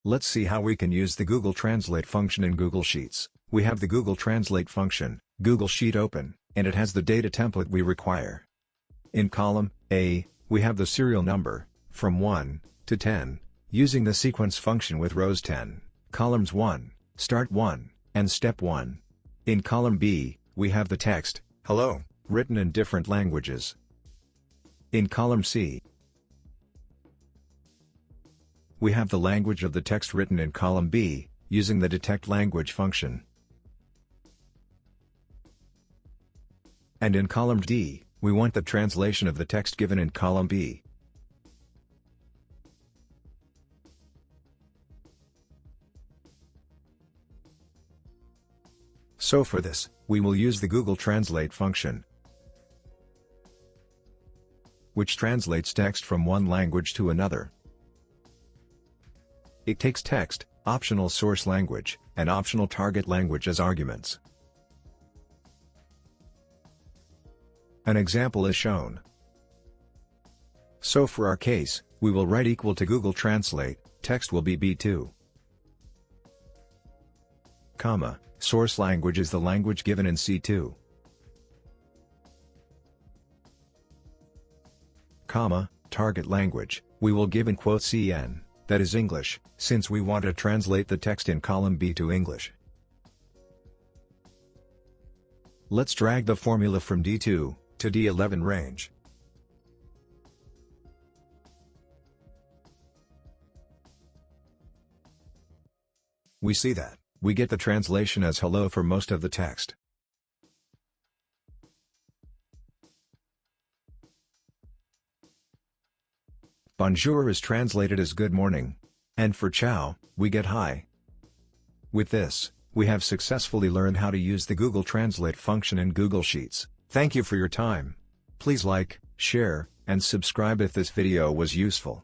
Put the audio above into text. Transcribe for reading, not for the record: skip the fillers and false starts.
Let's see how we can use the Google Translate function in Google Sheets. We have the Google Translate function, Google Sheet open, and it has the data template we require. In column A, we have the serial number, from 1 to 10, using the sequence function with rows 10, columns 1, start 1, and step 1. In column B, we have the text, hello, written in different languages. In column C, we have the language of the text written in column B, using the detect language function. And in column D, we want the translation of the text given in column B. So for this, we will use the Google Translate function, which translates text from one language to another. It takes text, optional source language, and optional target language as arguments. An example is shown. So for our case, we will write equal to Google Translate, text will be B2. Comma, source language is the language given in C2. Comma, target language, we will give in quotes CN, that is English, since we want to translate the text in column B to English. Let's drag the formula from D2 to D11 range. We see that we get the translation as hello for most of the text. Bonjour is translated as good morning, and for ciao, we get hi. With this, we have successfully learned how to use the Google Translate function in Google Sheets. Thank you for your time. Please like, share, and subscribe if this video was useful.